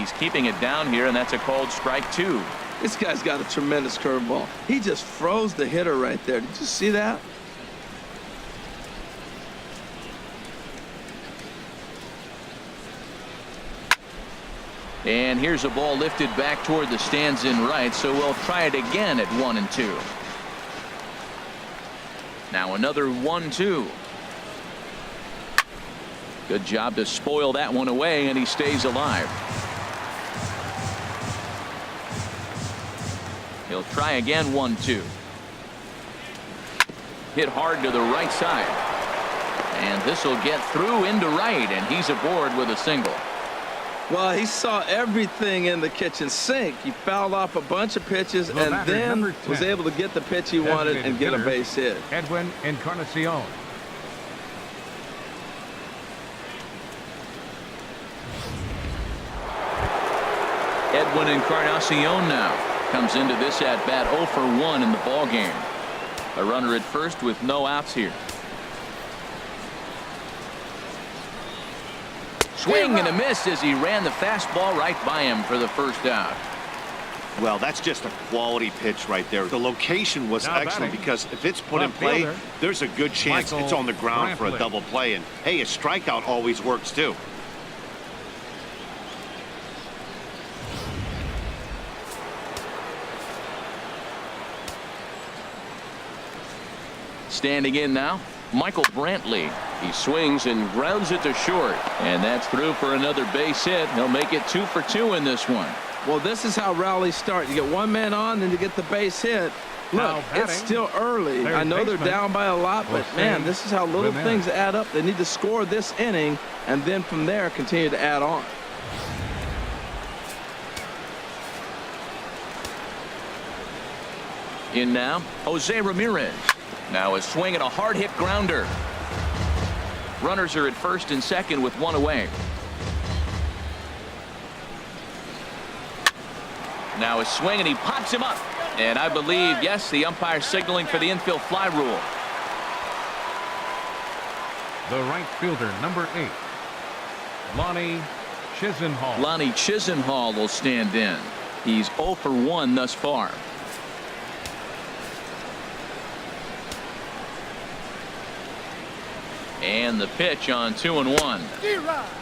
He's keeping it down here, and that's a called strike 2. This guy's got a tremendous curveball. He just froze the hitter right there. Did you see that? And here's a ball lifted back toward the stands in right, so we'll try it again at 1-2. Now another 1-2. Good job to spoil that one away, and he stays alive. He'll try again. 1-2. Hit hard to the right side, and this will get through into right, and he's aboard with a single. Well, he saw everything in the kitchen sink. He fouled off a bunch of pitches and then was able to get the pitch he wanted and get a base hit. Edwin Encarnacion. Edwin Encarnacion now comes into this at bat 0 for 1 in the ball game. A runner at first with no outs here. Swing and a miss as he ran the fastball right by him for the first out. Well, that's just a quality pitch right there. The location was excellent because if it's put in play, there's a good chance it's on the ground for a double play. And hey, a strikeout always works too. Standing in now, Michael Brantley. He swings and grounds it to short, and that's through for another base hit. He'll make it 2 for 2 in this one. Well, this is how rallies start. You get one man on, then you get the base hit. Look, it's still early. I know they're down by a lot, but man, this is how little things add up. They need to score this inning, and then from there continue to add on. In now, Jose Ramirez. Now a swing and a hard hit grounder. Runners are at first and second with one away. Now a swing and he pops him up. And I believe, yes, the umpire signaling for the infield fly rule. The right fielder, number 8, Lonnie Chisenhall. Lonnie Chisenhall will stand in. He's 0 for 1 thus far. And the pitch on 2-1.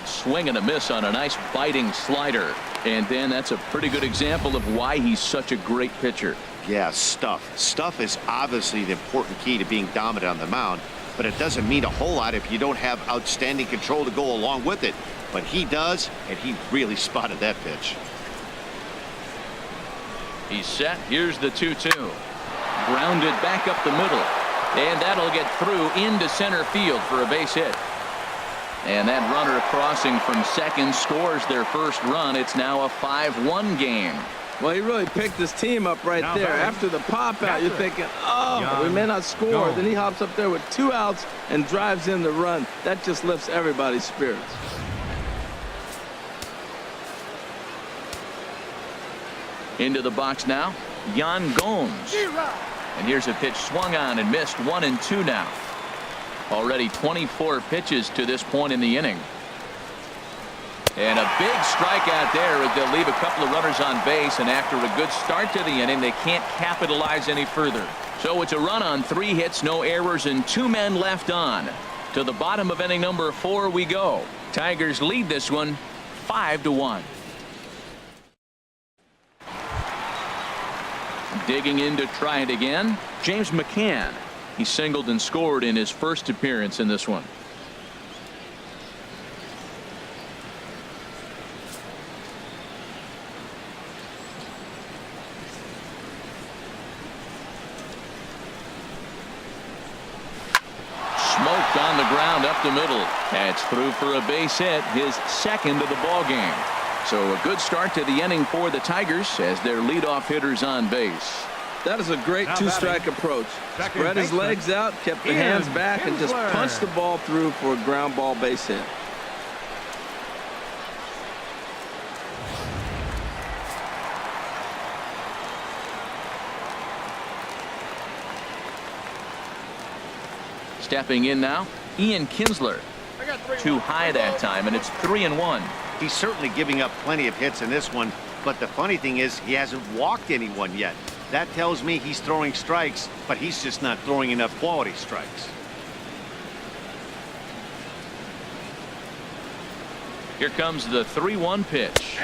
Swing and a miss on a nice biting slider. And then that's a pretty good example of why he's such a great pitcher. Yeah, stuff. Stuff is obviously the important key to being dominant on the mound, but it doesn't mean a whole lot if you don't have outstanding control to go along with it. But he does, and he really spotted that pitch. He's set. Here's the 2-2. Grounded back up the middle. And that'll get through into center field for a base hit. And that runner crossing from second scores their first run. It's now a 5-1 game. Well, he really picked his team up right there. After the pop out, you're thinking, oh, we may not score. Then he hops up there with 2 outs and drives in the run. That just lifts everybody's spirits. Into the box now, Yan Gomes. And here's a pitch swung on and missed. 1-2 now. Already 24 pitches to this point in the inning. And a big strikeout there as they'll leave a couple of runners on base, and after a good start to the inning they can't capitalize any further. So it's a run on 3 hits, no errors, and 2 men left on. To the bottom of inning number 4 we go. Tigers lead this one 5-1. Digging in to try it again, James McCann. He singled and scored in his first appearance in this one. Smoked on the ground up the middle. That's through for a base hit, his second of the ball game. So a good start to the inning for the Tigers as their leadoff hitters on base. That is a great 2-strike approach. Spread his legs out, kept the hands back, and just punched the ball through for a ground ball base hit. Stepping in now, Ian Kinsler. Too high that time, and it's 3-1. He's certainly giving up plenty of hits in this one, but the funny thing is he hasn't walked anyone yet. That tells me he's throwing strikes, but he's just not throwing enough quality strikes. Here comes the 3-1 pitch.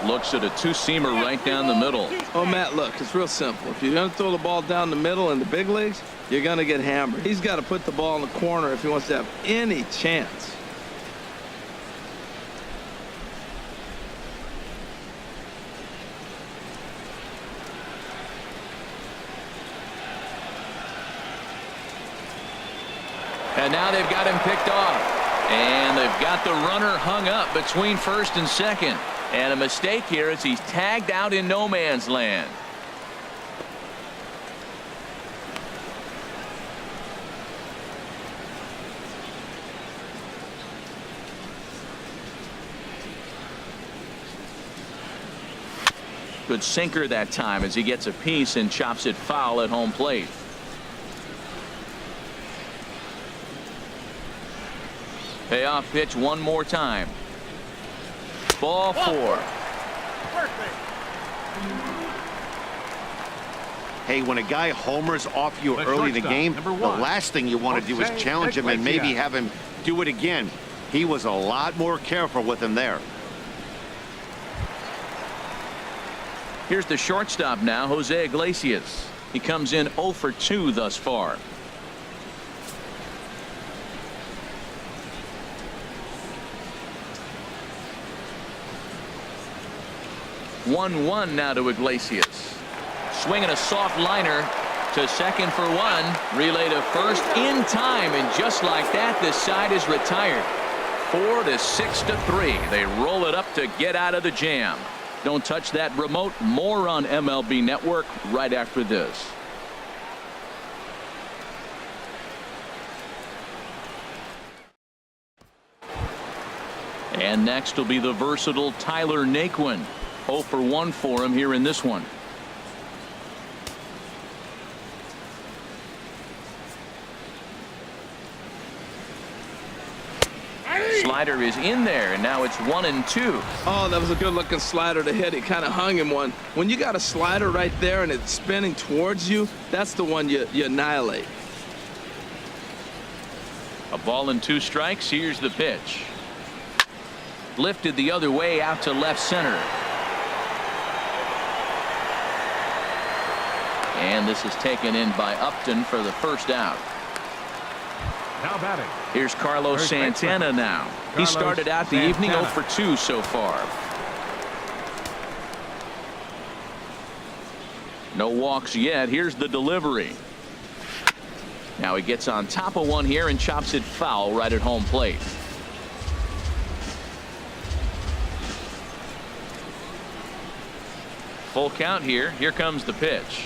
Looks at a two-seamer right down the middle. Oh, Matt, look, it's real simple. If you're going to throw the ball down the middle in the big leagues, you're going to get hammered. He's got to put the ball in the corner if he wants to have any chance. And now they've got him picked off. And they've got the runner hung up between first and second. And a mistake here as he's tagged out in no man's land. Good sinker that time as he gets a piece and chops it foul at home plate. Payoff pitch one more time. Ball 4. Hey, when a guy homers off you early in the game, the last thing you want to do is challenge him and maybe have him do it again. He was a lot more careful with him there. Here's the shortstop now, Jose Iglesias. He comes in 0 for 2 thus far. One now to Iglesias. Swinging a soft liner to second for 1. Relay to first in time, and just like that, this side is retired. 4 to 6 to 3. They roll it up to get out of the jam. Don't touch that remote. More on MLB Network right after this. And next will be the versatile Tyler Naquin. 0 for 1 for him here in this one. Slider is in there, and now it's 1-2. Oh, that was a good looking slider to hit. It kind of hung him one. When you got a slider right there and it's spinning towards you, that's the one you annihilate. A ball and 2 strikes. Here's the pitch. Lifted the other way out to left center. And this is taken in by Upton for the first out. Now batting. Here's Carlos Santana now. He started out the evening 0 for 2 so far. No walks yet. Here's the delivery. Now he gets on top of one here and chops it foul right at home plate. Full count here. Here comes the pitch.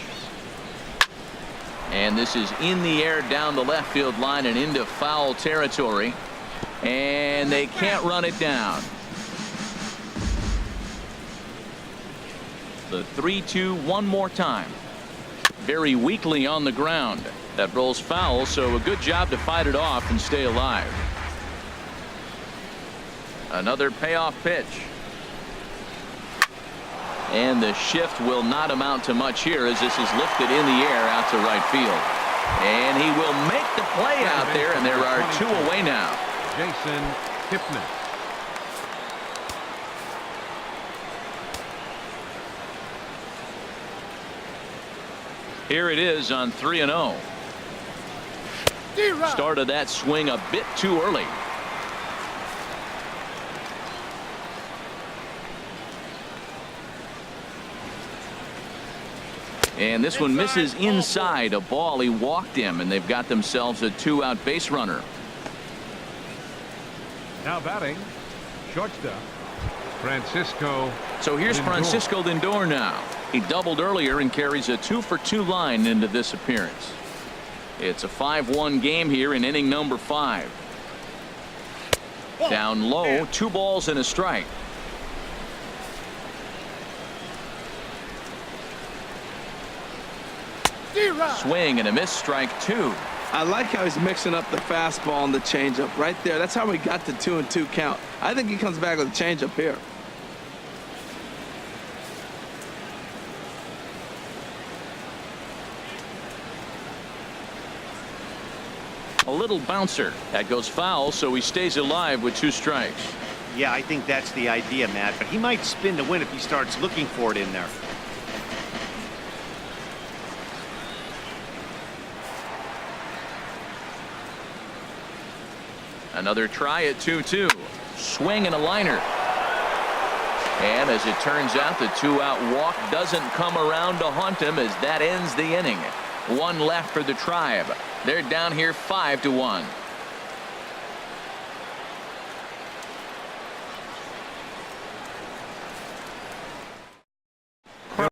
And this is in the air down the left field line and into foul territory. And they can't run it down. The 3-2 one more time. Very weakly on the ground. That rolls foul, so a good job to fight it off and stay alive. Another payoff pitch. And the shift will not amount to much here as this is lifted in the air out to right field. And he will make the play out there, and there are 2 away now. Jason Kipnis. Here it is on 3-0. Started that swing a bit too early. And this one misses inside. A ball. He walked him, and they've got themselves a 2-out base runner. Now batting, shortstop, Francisco. So here's Lindor. Francisco Lindor now. He doubled earlier and carries a 2 for 2 line into this appearance. It's a 5-1 game here in inning number 5. Down low, 2 balls and a strike. Swing and a miss, strike 2. I like how he's mixing up the fastball and the changeup right there. That's how we got the 2-2 count. I think he comes back with a changeup here. A little bouncer. That goes foul, so he stays alive with 2 strikes. Yeah, I think that's the idea, Matt. But he might spin to win if he starts looking for it in there. Another try at 2-2. Swing and a liner. And as it turns out, the 2-out walk doesn't come around to haunt him as that ends the inning. 1 left for the Tribe. They're down here 5-1.